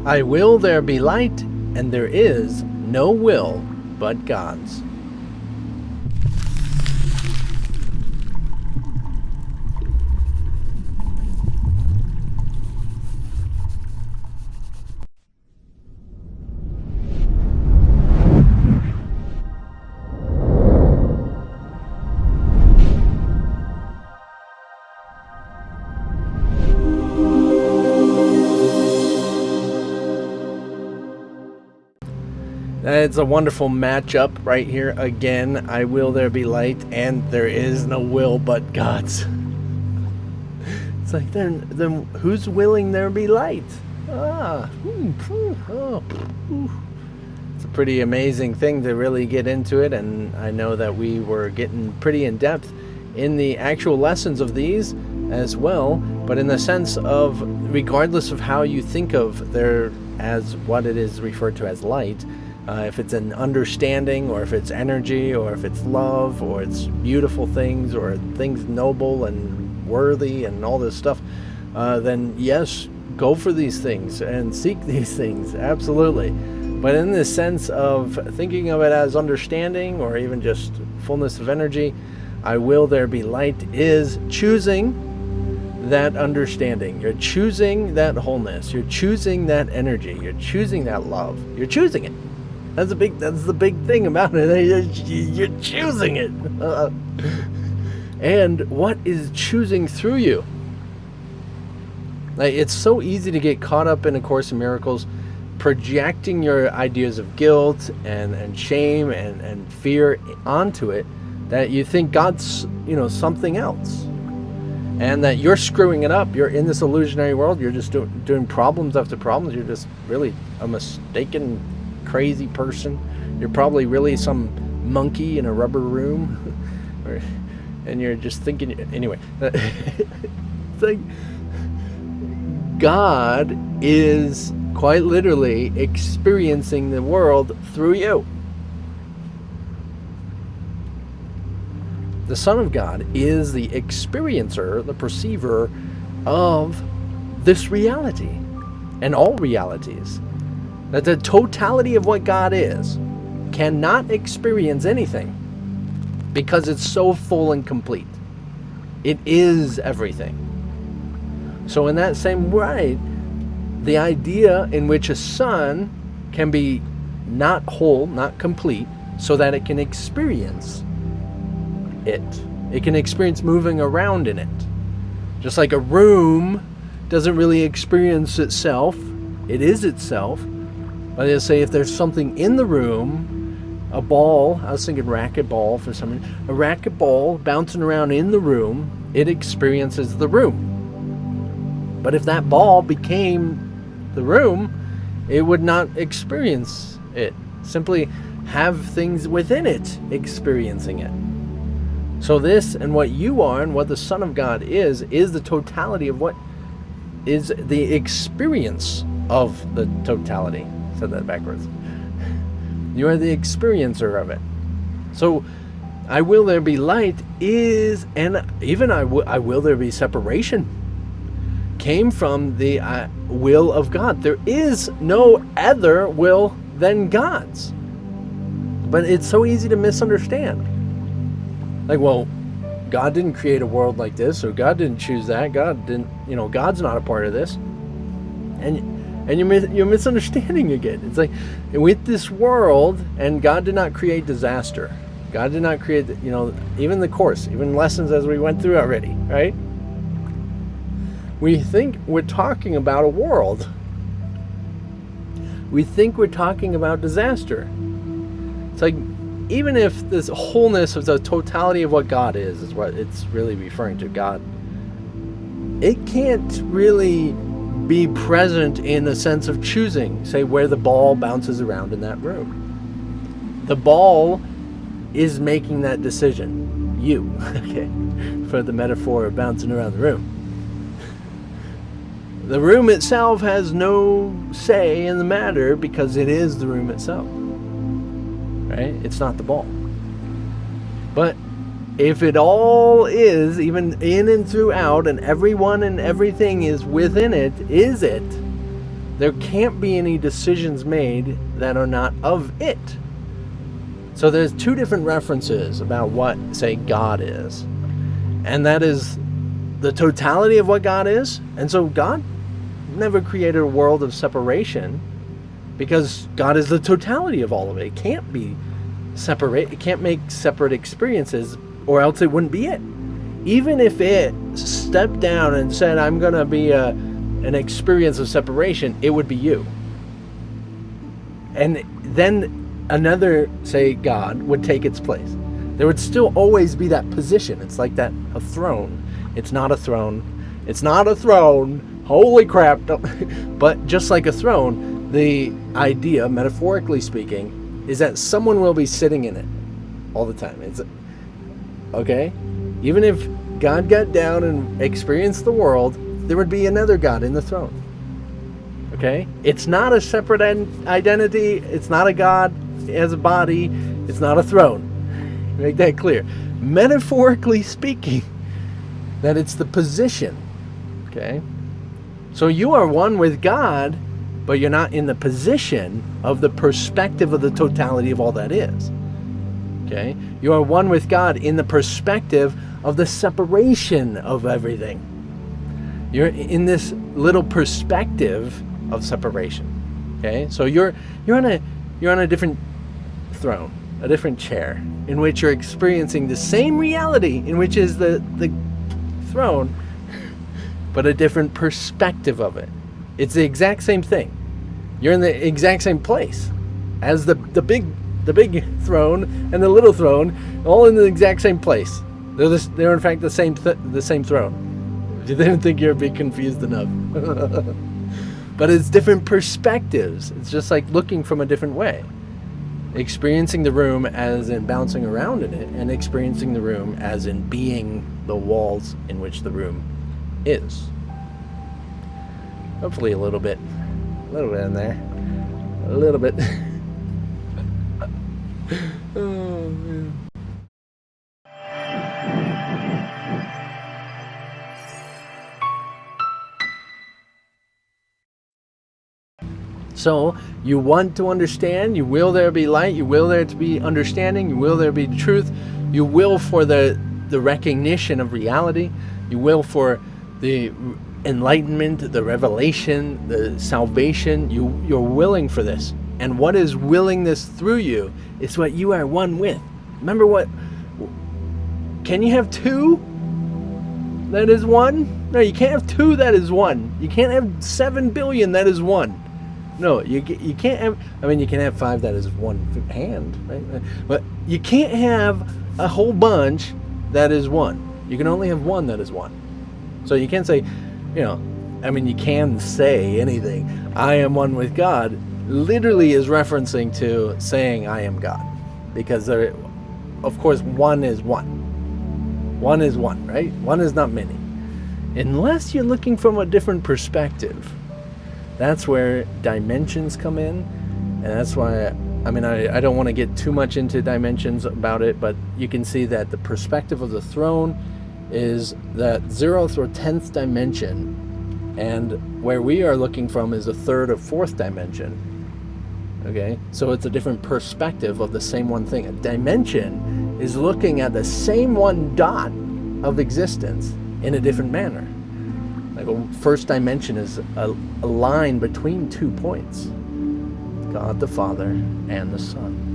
I will there be light, and there is no will but God's. It's a wonderful matchup right here again. I will there be light, and there is no will but God's. It's like, then who's willing there be light? It's a pretty amazing thing to really get into it, and I know that we were getting pretty in depth in the actual lessons of these as well, but in the sense of, regardless of how you think of there as what it is referred to as light, if it's an understanding, or if it's energy, or if it's love, or it's beautiful things, or things noble and worthy and all this stuff, then yes, go for these things and seek these things, absolutely. But in the sense of thinking of it as understanding, or even just fullness of energy, I will there be light is choosing that understanding. You're choosing that wholeness. You're choosing that energy. You're choosing that love. You're choosing it. That's the big thing about it. You're choosing it. And what is choosing through you? Like, it's so easy to get caught up in A Course in Miracles, projecting your ideas of guilt and shame and fear onto it, that you think God's, something else. And that you're screwing it up. You're in this illusionary world. You're just doing problems after problems. You're just really a mistaken, crazy person. You're probably really some monkey in a rubber room. And you're just thinking... Anyway. It's like... God is quite literally experiencing the world through you. The Son of God is the experiencer, the perceiver of this reality and all realities. That the totality of what God is cannot experience anything because it's so full and complete. It is everything. So in that same way, the idea in which a son can be not whole, not complete, so that it can experience it. It can experience moving around in it. Just like a room doesn't really experience itself, it is itself. But they say if there's something in the room, a ball, I was thinking racquetball for some reason, a racquetball bouncing around in the room, it experiences the room. But if that ball became the room, it would not experience it. Simply have things within it experiencing it. So this and what you are and what the Son of God is the totality of what is the experience of the totality. I said that backwards. You are the experiencer of it. So I will there be light is, and even I will there be separation, came from the will of God. There is no other will than God's. But it's so easy to misunderstand. Like, well, God didn't create a world like this, or God didn't choose that. God didn't, God's not a part of this. And you're misunderstanding again. It's like, with this world, and God did not create disaster. God did not create, even the Course, even lessons as we went through already, right? We think we're talking about a world. We think we're talking about disaster. It's like, even if this wholeness of the totality of what God is what it's really referring to, God, it can't really be present in the sense of choosing, say, where the ball bounces around in that room. The ball is making that decision. You, okay, for the metaphor of bouncing around the room. The room itself has no say in the matter because it is the room itself. Right? It's not the ball. But if it all is, even in and throughout, and everyone and everything is within it, is it, there can't be any decisions made that are not of it. So there's two different references about what, say, God is. And that is the totality of what God is. And so God never created a world of separation, because God is the totality of all of it. It can't be separate. It can't make separate experiences, or else it wouldn't be it. Even if it stepped down and said, I'm going to be an experience of separation, it would be you. And then another, say, God would take its place. There would still always be that position. It's like that, a throne. It's not a throne. It's not a throne. Holy crap. But just like a throne, the idea, metaphorically speaking, is that someone will be sitting in it all the time. It's okay? Even if God got down and experienced the world, there would be another God in the throne. Okay? It's not a separate identity. It's not a God as a body. It's not a throne. Make that clear. Metaphorically speaking, that it's the position. Okay? So you are one with God, but you're not in the position of the perspective of the totality of all that is. Okay? You are one with God in the perspective of the separation of everything. You're in this little perspective of separation. Okay? So you're on a different throne, a different chair, in which you're experiencing the same reality, in which is the throne, but a different perspective of it. It's the exact same thing. You're in the exact same place as the big throne and the little throne, all in the exact same place. They're in fact the same throne. If you didn't think you'd be confused enough. But it's different perspectives. It's just like looking from a different way. Experiencing the room as in bouncing around in it, and experiencing the room as in being the walls in which the room is. Hopefully a little bit in there. A little bit. Oh, man. So, you want to understand, you will there be light, you will there to be understanding, you will there be truth, you will for the recognition of reality, you will for the enlightenment, the revelation, the salvation, you're willing for this. And what is willing this through you is what you are one with. Remember what? Can you have two that is one? No, you can't have two that is one. You can't have 7 billion that is one. No, you can't have, I mean, you can have 5 that is one hand, right? But you can't have a whole bunch that is one. You can only have one that is one. So you can't say, I mean, you can say anything. I am one with God literally is referencing to saying I am God. Because there, of course, one is one. One is one, right? One is not many. Unless you're looking from a different perspective. That's where dimensions come in, and that's why, I mean, I don't want to get too much into dimensions about it, but you can see that the perspective of the throne is that 0th or 10th dimension, and where we are looking from is a 3rd or 4th dimension. Okay, so it's a different perspective of the same one thing. A dimension is looking at the same one dot of existence in a different manner. Like a first dimension is a line between 2 points. God the Father and the Son.